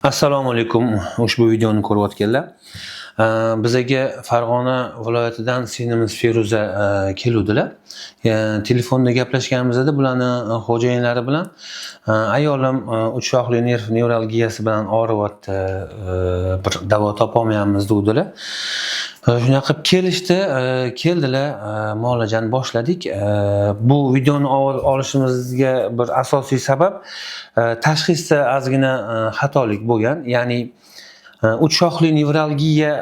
Assalomu alaykum. Ushbu videoni ko'rayotganlar. Bizaga Farg'ona viloyatidan singlimiz Feruza keluvdilar. Telefonda gaplashganimizda bularni xo'jayinlari bilan ayolim uch shoxli nerv nevralgiyasi bilan og'riyapti, bir davo topolmayapmiz degdilar. Shunaqa qilib kelishdi, keldilar, muolajani boshladik. Bu videoni olishimizga bir asosiy sabab tashxisda ozgina xatolik bo'lgan. Ya'ni uch shoxli nevralgiya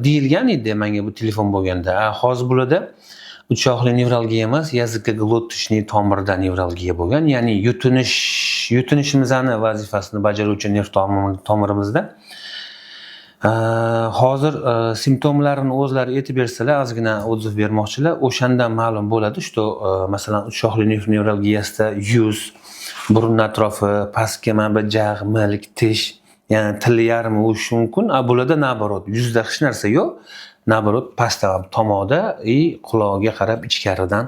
deyilgan edi menga bu telefon bo'lganda. Hozir bularda uch shoxli nevralgiya emas, yaziko-glotnichniy tomirda nevralgiya bo'lgan. Ya'ni yutinishimizni vazifasini bajaruvchi nerv tomirimizda. Hozir simptomlarini o'zlari aytib bersalar, ozgina o'tib bermoqchilar. O'shandan ma'lum bo'ladi, что masalan uch shoxli nevralgiyasida yuz, burun atrofi, pastki mana jag', milk, tish, ya'ni til yarmi o'sishi mumkin. Bularda naborot, yuzda hech narsa yo'q. Naborot pastda tomoqda, quloqga qarab ichkaridan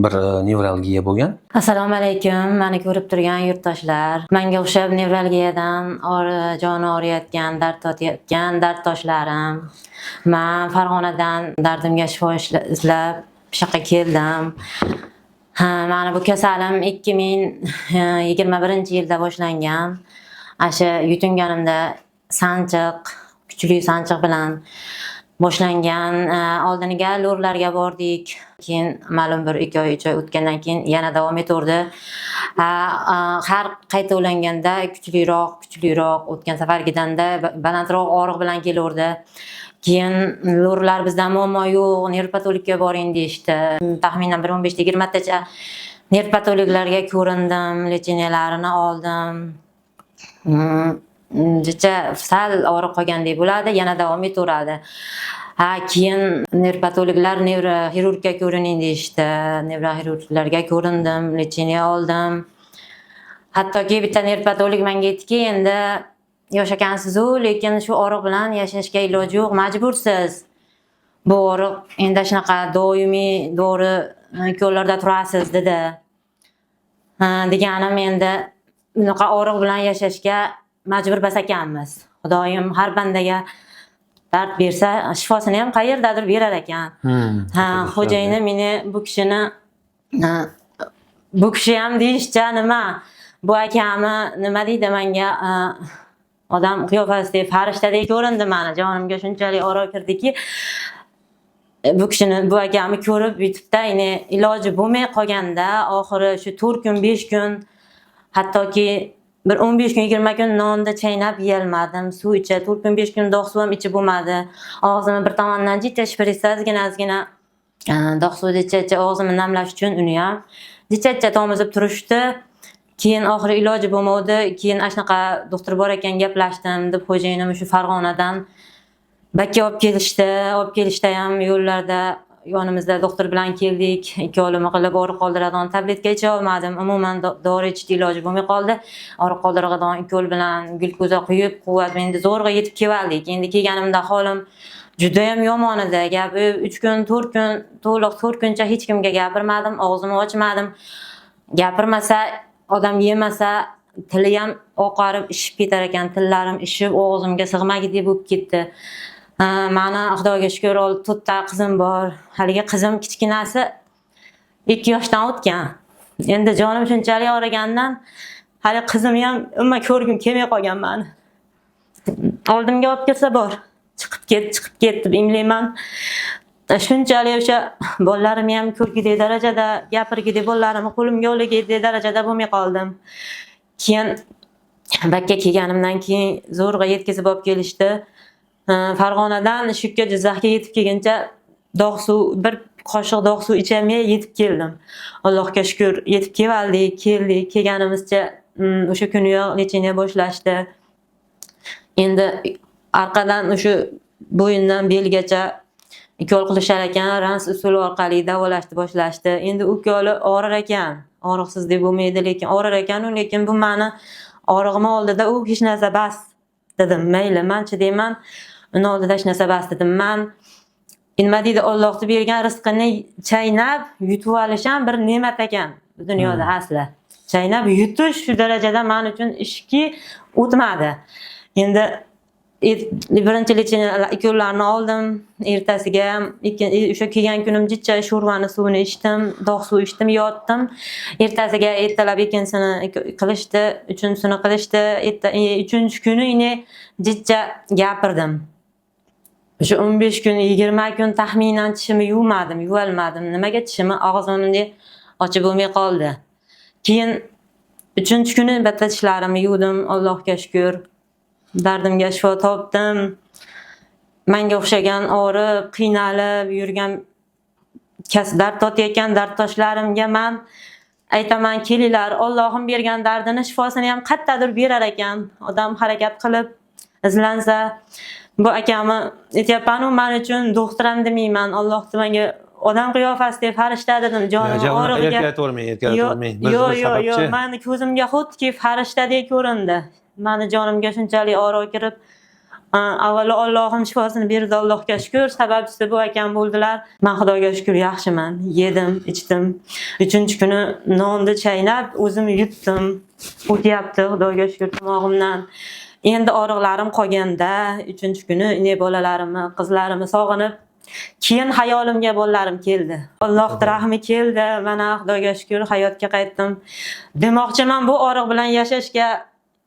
bir nevralgiya bo'lgan. Assalomu alaykum, meni ko'rib turgan yurtdoshlar. Menga o'xshab nevralgiyadan joni og'riyotgan, dard tortayotgan dardoshlarim. Men Farg'onadan dardimga shifo izlab shu yoqqa keldim. Mana bu kasalim 2021-yilda boshlangan. Asha yutinganimda sanchiq, kuchli sanchiq bilan boshlangan. Oldiniga lurlarga bordik. Keyin ma'lum bir 2 oy, 3 oy o'tgandan keyin yana davom etaverdi. Har qayta ulanganda kuchliroq o'tgan safargidanda balandroq og'riq bilan kelaverdi. Keyin lurlar bizdan muammo yo'q, nerv patologga boring deyishdi. Taxminan 15-20 tacha nerv patologlarga ko'rindim, lechenialarini oldim. Jicha sal og'riq qolgandek bo'ladi, yana davom etaveradi. Keyin nerv patologlar nevroxirurgga ko'rining deyishdi. Nevroxirurglarga ko'rindim, lecheniya oldim. Hattoki bitta nerv patolog menga aytdiki, endi yosh ekansiz-ku, lekin shu og'riq bilan yashashga iloji yo'q, majbursiz. Bu og'riq endi shunaqa doimiy dori ko'llarda turasiz dedi. Deganim endi bunaqa og'riq bilan yashashga majbur bas ekanmiz. Xudoyim har bandaga dard bersa, shifosini ham qayerdadir berar ekan. Xo'jayinim meni bu kishi ham deyishcha nima? Bu akami nima deydi menga? Odam qiyofasidagi farishtadek ko'rindi meni. Jonimga shunchalik oro kirdiki, bu akami ko'rib YouTube'da iloji bo'lmay qolganda, oxiri shu 4 kun, 5 kun, hattoki bir 15 kun, 20 kun nonni chaynab yeyolmadim. Suv icha 4 kun, 5 kun dog' suv ham ichib bo'lmadi. Og'zimni bir tomondan jicha shpritsda ozgina dog' suvni icha og'zimni namlash uchun uni ham jicha tomizib turishdi. Keyin oxiri iloji bo'lmadi. Keyin ashnaqa doktor bor ekan, gaplashdim deb xo'jayinim shu Farg'onadan bakka olib kelishdi ham yo'llarda yonimizda doktor bilan keldik. 2 olima qilib og'riq qoldiradigan tabletka icha olmadim. Umuman dori ichishga iloji bo'lmay qoldi. Og'riq qoldiradigan 2 ol bilan glyukoza quyib, quvvat endi zo'rg'a yetib keldik. Endi kelganimda holim juda ham yomon edi. Gap 3 kun, 4 kun, to'liq 4 kuncha hech kimga gapirmadim, og'zimni ochmadim. Gapirmasa, odam yemasa, tili ham oqarib ishib ketar ekan. Tillarim ishib, og'zimga sig'magidek bo'lib ketdi. Mana Xudoga shukr, 4 ta qizim bor. Haligi qizim kichkinasi 2 yoshdan o'tgan. Endi jonim shunchalik og'rigandan hali qizim ham umuman ko'rgim kelmay qolgan meni. Oldimga olib kelsa bor. Chiqib ket deb imlayman. Shunchalik o'sha bolalarim ham ko'rgidek darajada, gapirgidek bolalarimni qo'limga olgidek darajada bo'lmay qoldim. Keyin bakka kelganimdan keyin zo'rg'a yetkazib olib kelishdi. Farg'onadan Shukka Jizzaxga yetib kelguncha dog' suv, bir qoshiq dog' suv ichamay yetib keldim. Allohga shukr, yetib keldik. Kelganimizcha o'sha kuniyoq lecheniya boshlashdi. Endi orqadan o'sha bo'yindan belgacha 2 ol qilishar ekan, rans usuli orqali davolashni boshlashdi. Endi u koli og'rir ekan, og'riqsiz deb bo'lmaydi, lekin og'rir ekan, lekin bu meni og'rig'im oldida u hech narsa bas dedim. Mayli, men chidayman. Uni oldida hech narsa bas dedim. Men nima deydi, Allohning bergan rizqini chaynab yutib olish ham bir ne'mat ekan bu dunyoda asli. chaynab yutish shu darajada men uchun ishki o'tmadi. Endi birinchi lecheniya ukollarni oldim. Ertasiga o'sha kelgan kunim jicha sho'rvani suvini ichdim, dog' suv ichdim, yotdim. Ertasiga ertalab ikkinchisini qilishdi, uchinchisini qilishdi. Uchinchi kuni ine jicha gapirdim. O'sha 15 kun, 20 kun taxminan tishimni yuvmadim, yuvalmadim. Nimaga tishimni og'zimni ochib bo'lmay qoldi. Keyin 3-kuni bitta tishlarimni yuvdim, Allohga shukr. Dardimga shifo topdim. Menga o'xshagan og'rib, qiynalib yurgan dard totayotgan dardoshlarimga men aytaman, kelinglar, Allohim bergan dardini shifosini ham qayerdadir berar ekan. Odam harakat qilib izlansa, bu akamni aytyapman-u, men uchun doktoram demayman. Alloh menga odam qiyofasida farishta dedim, jonim og'rig'iga. Yo'q, meni ko'zimga xuddi farishtadek ko'rindi. Meni jonimga shunchalik oro kirib, avvalo Allohim shifosini berdi, Allohga shukr. Sababchisi bu akam bo'ldilar. Men Xudoga shukr yaxshiman. Yedim, ichdim. 3-kuni nonni chaynab o'zim yutdim. O'tyapti, Xudoga shukr tomog'imdan. Endi og'riqlarim qolganda 3-kuni ine bolalarimni, qizlarimni sog'inib, keyin hayolimga bolalarim keldi. Allohning rahmi keldi. Mana Xudoga shukr hayotga qaytdim. Demoqchiman, bu og'riq bilan yashashga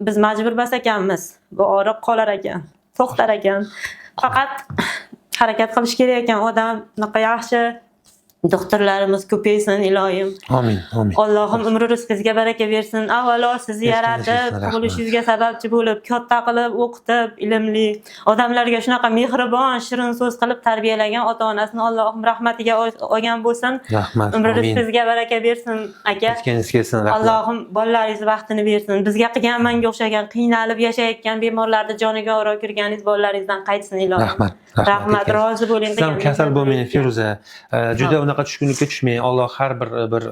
biz majbur bas ekanmiz. Bu og'riq qolar ekan, to'xtar ekan. Faqat harakat qilish kerak ekan. Odam bunaqa yaxshi doktorlarimiz ko'paysin iloyim. Amin, amin. Allohim umri rizqingizga baraka bersin. Avvalo sizni yaratib, tug'ilishingizga sababchi bo'lib, katta qilib, o'qitib, ilmli odamlarga shunaqa mehribon, shirin so'z qilib tarbiyalagan ota-onasini Allohim rahmatiga olgan bo'lsin. Rahmat. Umri rizqingizga baraka bersin, aka. Aytganingiz kelsin, rahmat. Allohim bolalaringiz vaqtini bersin. Bizga qilgan, menga o'xshagan qiynalib yashayotgan bemorlarni joniga oro kirganingiz bolalaringizdan qaytsin ilohim. Rahmat. Rahmat, rozi bo'ling. Siz ham kasal bo'lmang, Feruza. Juda unaqa tushkunlikka tushmang. Alloh har bir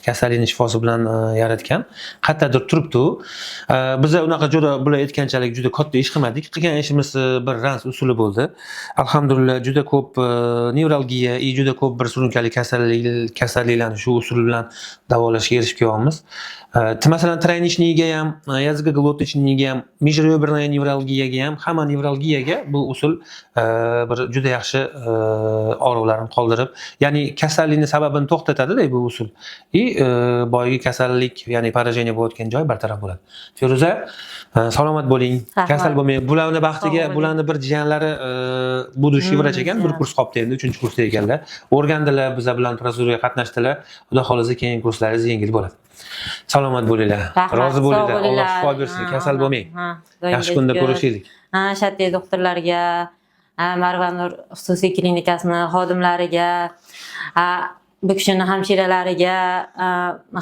kasallikni shifosi bilan yaratgan. Qayerdadir turibdi. Biz unaqa juda bular aytganchalik juda katta ish qilmadik. Qilgan ishimiz bir rans usuli bo'ldi. Alhamdulillah juda ko'p nevralgiya, juda ko'p bir surunkali kasalliklarni shu usul bilan davolashga erishib kelyapmiz. Masalan, traynishniga ham, yazgi glotnichniga ham, межреберная nevralgiyaga ham, hamma nevralgiyaga bu usul bir juda yaxshi og'riqlarni qoldirib, ya'ni kasallikning sababini to'xtatadi-da bu usul. Boyagi kasallik, ya'ni поражение bo'layotgan joy bartaraf bo'ladi. Feruza, salomat bo'ling, kasal bo'lmang. Bularni baxtiga, bularni bir jiyanlari будущий vrach ekan, bir kurs qolibdi endi, 3-kursda ekanlar. O'rgandilar, bizlar bilan prozuraga qatnashdilar. Xudo xolisa keyingi kurslaringiz yengil bo'ladi. Salomat bo'linglar. Rozi bo'linglar. Alloh shifo bersin. Kasal bo'lmang. Yaxshi kunda ko'rishaylik. Shatli doktorlarga, Marva Nur xususiy klinikasini xodimlariga, bu kishini hamshiralariga,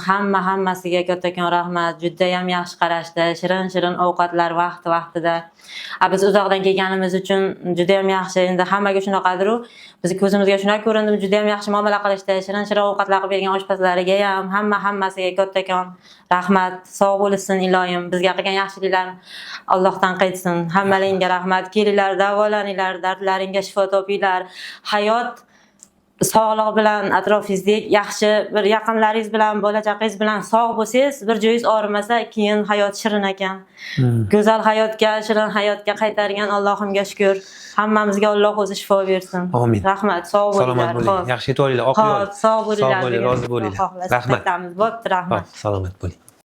hammasiga kattakon rahmat. Juda ham yaxshi qarashdi. Shirin ovqatlar vaqti-vaqtida. Biz uzoqdan kelganimiz uchun juda ham yaxshi. Endi hammaga shunaqadir-u, biz ko'zimizga shunaqa ko'rindi, juda ham yaxshi muomala qilishdi. Shirin ovqatlar qilib bergan oshpazlariga ham, hammasiga kattakon rahmat. Sog' bo'lsin iloyim. Bizga qilgan yaxshiliklarni Allohdan qaytsin. Hammalaringga rahmat. Kelinglar, davolaninglar, dardlaringga shifo topinglar. Hayot sog'liq bilan atrofingizda yaxshi bir yaqinlaringiz bilan, bola chaqangiz bilan sog' bo'lsangiz, bir joyingiz og'rimasa, keyin hayot shirin ekan. Go'zal hayotga, shirin hayotga qaytargan Allohimga shukr. Hammamizga Alloh o'zi shifo bersin. Amin. Rahmat, sog' bo'linglar. Salomat bo'ling. Yaxshi yetib olinglar, oq yo'l. Sog' bo'linglar. Rozi bo'linglar. Rahmat. Bo'pti, rahmat. Salomat bo'ling.